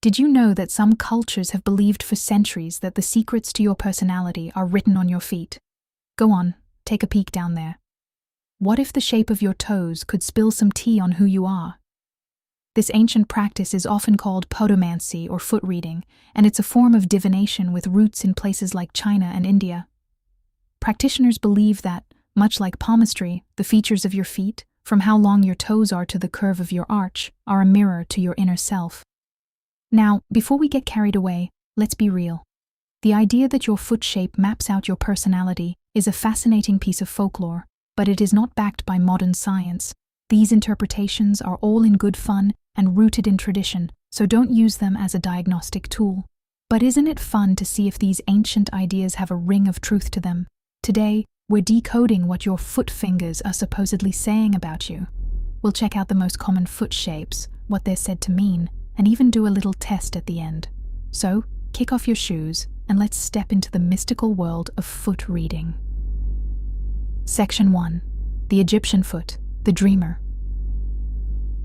Did you know that some cultures have believed for centuries that the secrets to your personality are written on your feet? Go on, take a peek down there. What if the shape of your toes could spill some tea on who you are? This ancient practice is often called potomancy or foot reading, and it's a form of divination with roots in places like China and India. Practitioners believe that, much like palmistry, the features of your feet, from how long your toes are to the curve of your arch, are a mirror to your inner self. Now, before we get carried away, let's be real. The idea that your foot shape maps out your personality is a fascinating piece of folklore, but it is not backed by modern science. These interpretations are all in good fun and rooted in tradition, so don't use them as a diagnostic tool. But isn't it fun to see if these ancient ideas have a ring of truth to them? Today, we're decoding what your foot fingers are supposedly saying about you. We'll check out the most common foot shapes, what they're said to mean, and even do a little test at the end. So, kick off your shoes and let's step into the mystical world of foot reading. Section 1. The Egyptian foot, the dreamer.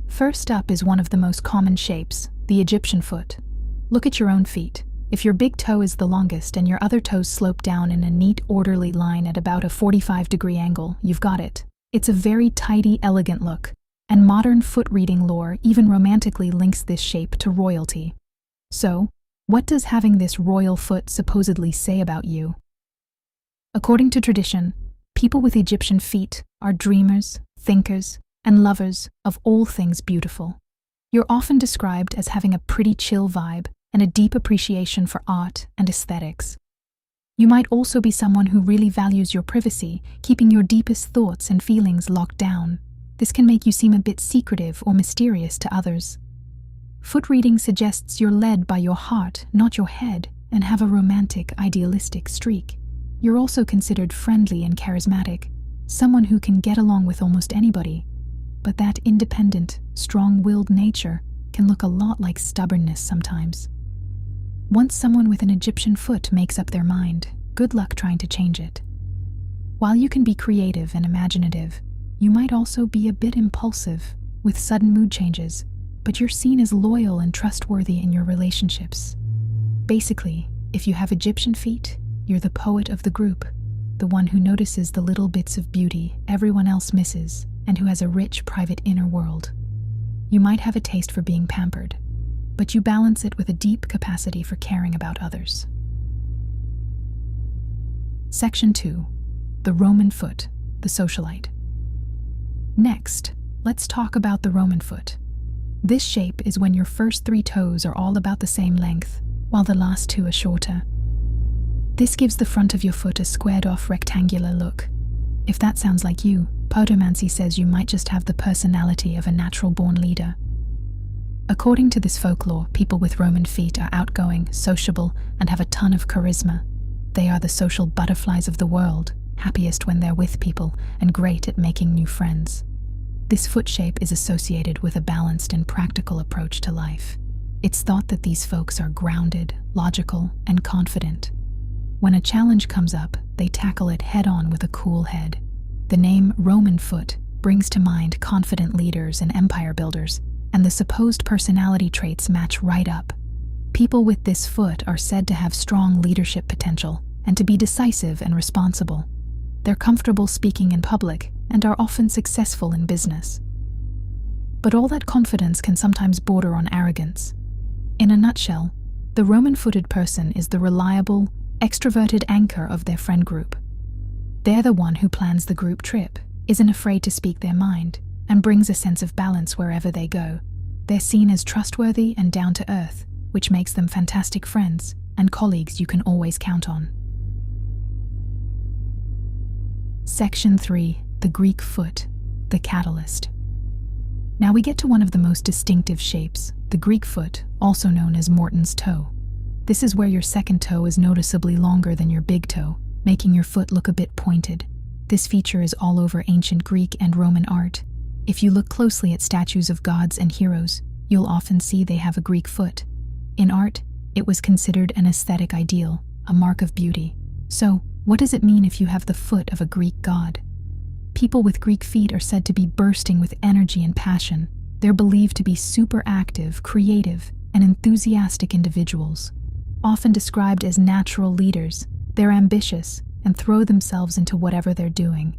First up is one of the most common shapes, the Egyptian foot. Look at your own feet. If your big toe is the longest and your other toes slope down in a neat, orderly line at about a 45-degree angle, you've got it. It's a very tidy, elegant look. And modern foot reading lore even romantically links this shape to royalty. So, what does having this royal foot supposedly say about you? According to tradition, people with Egyptian feet are dreamers, thinkers, and lovers of all things beautiful. You're often described as having a pretty chill vibe and a deep appreciation for art and aesthetics. You might also be someone who really values your privacy, keeping your deepest thoughts and feelings locked down. This can make you seem a bit secretive or mysterious to others. Foot reading suggests you're led by your heart, not your head, and have a romantic, idealistic streak. You're also considered friendly and charismatic, someone who can get along with almost anybody. But that independent, strong-willed nature can look a lot like stubbornness sometimes. Once someone with an Egyptian foot makes up their mind, good luck trying to change it. While you can be creative and imaginative, you might also be a bit impulsive, with sudden mood changes, but you're seen as loyal and trustworthy in your relationships. Basically, if you have Egyptian feet, you're the poet of the group, the one who notices the little bits of beauty everyone else misses, and who has a rich, private inner world. You might have a taste for being pampered, but you balance it with a deep capacity for caring about others. Section 2. The Roman foot, the socialite. Next, let's talk about the Roman foot. This shape is when your first 3 toes are all about the same length, while the last 2 are shorter. This gives the front of your foot a squared-off rectangular look. If that sounds like you, potomancy says you might just have the personality of a natural-born leader. According to this folklore, people with Roman feet are outgoing, sociable, and have a ton of charisma. They are the social butterflies of the world, happiest when they're with people, and great at making new friends. This foot shape is associated with a balanced and practical approach to life. It's thought that these folks are grounded, logical, and confident. When a challenge comes up, they tackle it head-on with a cool head. The name Roman foot brings to mind confident leaders and empire builders, and the supposed personality traits match right up. People with this foot are said to have strong leadership potential and to be decisive and responsible. They're comfortable speaking in public and are often successful in business. But all that confidence can sometimes border on arrogance. In a nutshell, the Roman-footed person is the reliable, extroverted anchor of their friend group. They're the one who plans the group trip, isn't afraid to speak their mind, and brings a sense of balance wherever they go. They're seen as trustworthy and down-to-earth, which makes them fantastic friends and colleagues you can always count on. Section 3. The Greek foot, the catalyst. Now we get to one of the most distinctive shapes, the Greek foot, also known as Morton's toe. This is where your second toe is noticeably longer than your big toe, making your foot look a bit pointed. This feature is all over ancient Greek and Roman art. If you look closely at statues of gods and heroes, you'll often see they have a Greek foot. In art, it was considered an aesthetic ideal, a mark of beauty. So, what does it mean if you have the foot of a Greek god? People with Greek feet are said to be bursting with energy and passion. They're believed to be super active, creative, and enthusiastic individuals. Often described as natural leaders, they're ambitious and throw themselves into whatever they're doing.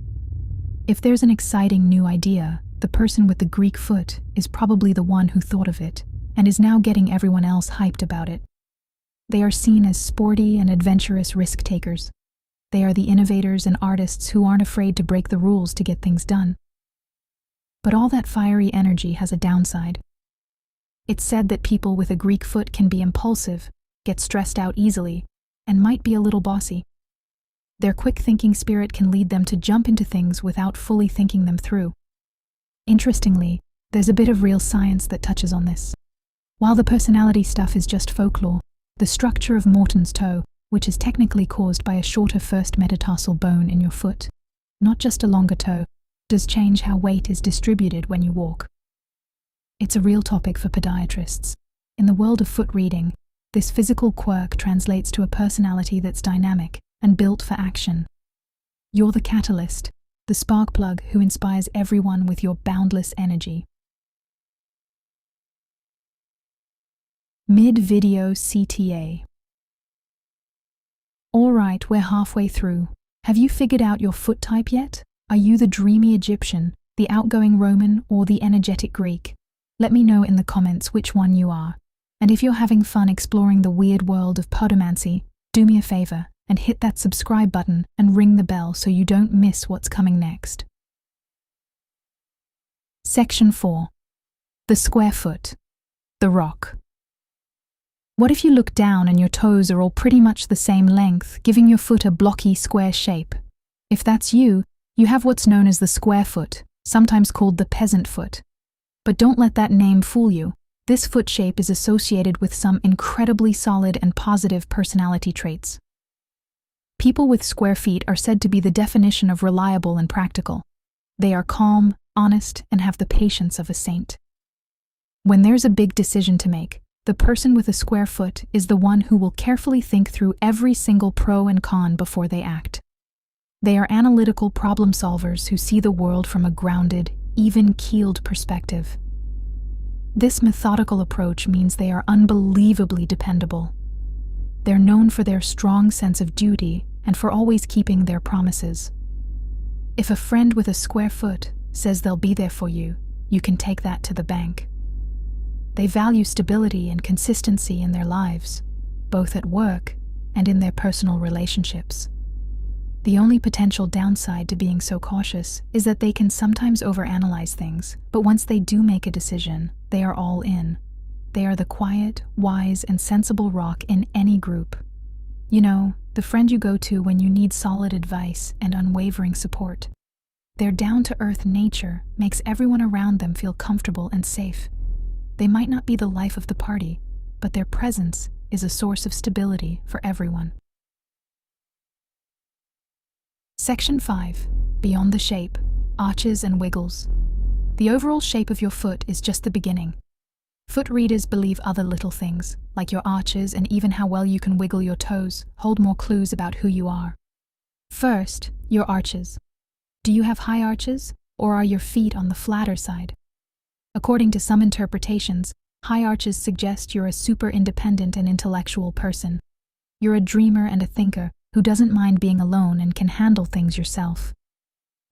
If there's an exciting new idea, the person with the Greek foot is probably the one who thought of it and is now getting everyone else hyped about it. They are seen as sporty and adventurous risk-takers. They are the innovators and artists who aren't afraid to break the rules to get things done. But all that fiery energy has a downside. It's said that people with a Greek foot can be impulsive, get stressed out easily, and might be a little bossy. Their quick-thinking spirit can lead them to jump into things without fully thinking them through. Interestingly, there's a bit of real science that touches on this. While the personality stuff is just folklore, the structure of Morton's toe, which is technically caused by a shorter first metatarsal bone in your foot, not just a longer toe, does change how weight is distributed when you walk. It's a real topic for podiatrists. In the world of foot reading, this physical quirk translates to a personality that's dynamic and built for action. You're the catalyst, the spark plug who inspires everyone with your boundless energy. Mid-video CTA. Alright, we're halfway through. Have you figured out your foot type yet? Are you the dreamy Egyptian, the outgoing Roman, or the energetic Greek? Let me know in the comments which one you are. And if you're having fun exploring the weird world of potomancy, do me a favor and hit that subscribe button and ring the bell so you don't miss what's coming next. Section 4. The square foot. The rock. What if you look down and your toes are all pretty much the same length, giving your foot a blocky square shape? If that's you, you have what's known as the square foot, sometimes called the peasant foot. But don't let that name fool you. This foot shape is associated with some incredibly solid and positive personality traits. People with square feet are said to be the definition of reliable and practical. They are calm, honest, and have the patience of a saint. When there's a big decision to make, the person with a square foot is the one who will carefully think through every single pro and con before they act. They are analytical problem solvers who see the world from a grounded, even-keeled perspective. This methodical approach means they are unbelievably dependable. They're known for their strong sense of duty and for always keeping their promises. If a friend with a square foot says they'll be there for you, you can take that to the bank. They value stability and consistency in their lives, both at work and in their personal relationships. The only potential downside to being so cautious is that they can sometimes overanalyze things, but once they do make a decision, they are all in. They are the quiet, wise, and sensible rock in any group. You know, the friend you go to when you need solid advice and unwavering support. Their down-to-earth nature makes everyone around them feel comfortable and safe. They might not be the life of the party, but their presence is a source of stability for everyone. Section 5. Beyond the shape, arches and wiggles. The overall shape of your foot is just the beginning. Foot readers believe other little things, like your arches and even how well you can wiggle your toes, hold more clues about who you are. First, your arches. Do you have high arches, or are your feet on the flatter side? According to some interpretations, high arches suggest you're a super independent and intellectual person. You're a dreamer and a thinker who doesn't mind being alone and can handle things yourself.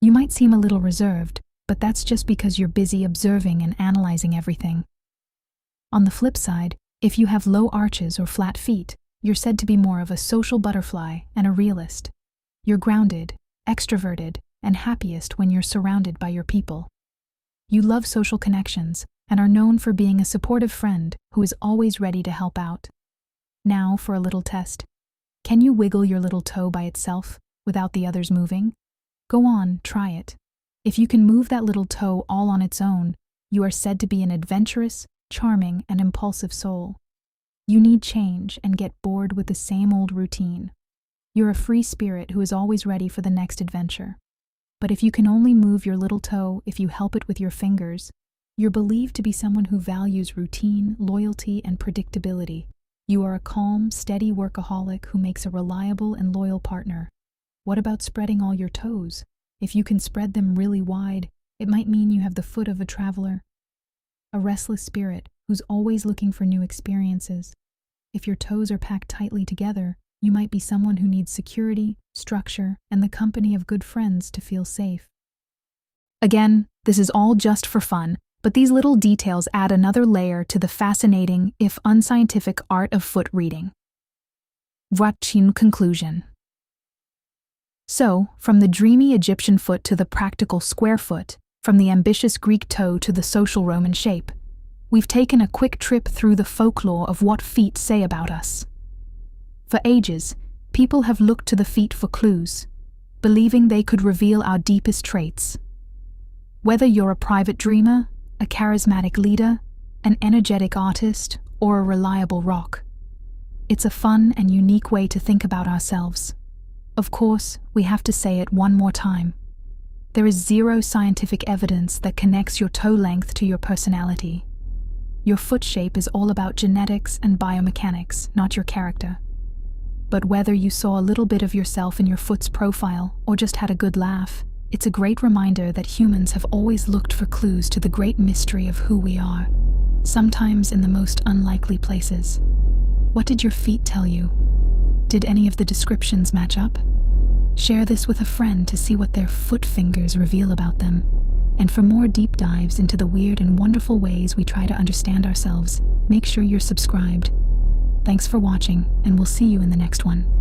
You might seem a little reserved, but that's just because you're busy observing and analyzing everything. On the flip side, if you have low arches or flat feet, you're said to be more of a social butterfly and a realist. You're grounded, extroverted, and happiest when you're surrounded by your people. You love social connections and are known for being a supportive friend who is always ready to help out. Now for a little test. Can you wiggle your little toe by itself without the others moving? Go on, try it. If you can move that little toe all on its own, you are said to be an adventurous, charming, and impulsive soul. You need change and get bored with the same old routine. You're a free spirit who is always ready for the next adventure. But if you can only move your little toe if you help it with your fingers, you're believed to be someone who values routine, loyalty, and predictability. You are a calm, steady workaholic who makes a reliable and loyal partner. What about spreading all your toes? If you can spread them really wide, it might mean you have the foot of a traveler. A restless spirit who's always looking for new experiences. If your toes are packed tightly together, you might be someone who needs security, structure, and the company of good friends to feel safe. Again, this is all just for fun, but these little details add another layer to the fascinating, if unscientific, art of foot reading. Voici conclusion. So, from the dreamy Egyptian foot to the practical square foot, from the ambitious Greek toe to the social Roman shape, we've taken a quick trip through the folklore of what feet say about us. For ages, people have looked to the feet for clues, believing they could reveal our deepest traits. Whether you're a private dreamer, a charismatic leader, an energetic artist, or a reliable rock, it's a fun and unique way to think about ourselves. Of course, we have to say it one more time. There is zero scientific evidence that connects your toe length to your personality. Your foot shape is all about genetics and biomechanics, not your character. But whether you saw a little bit of yourself in your foot's profile or just had a good laugh, it's a great reminder that humans have always looked for clues to the great mystery of who we are, sometimes in the most unlikely places. What did your feet tell you? Did any of the descriptions match up? Share this with a friend to see what their foot fingers reveal about them. And for more deep dives into the weird and wonderful ways we try to understand ourselves, make sure you're subscribed. Thanks for watching, and we'll see you in the next one.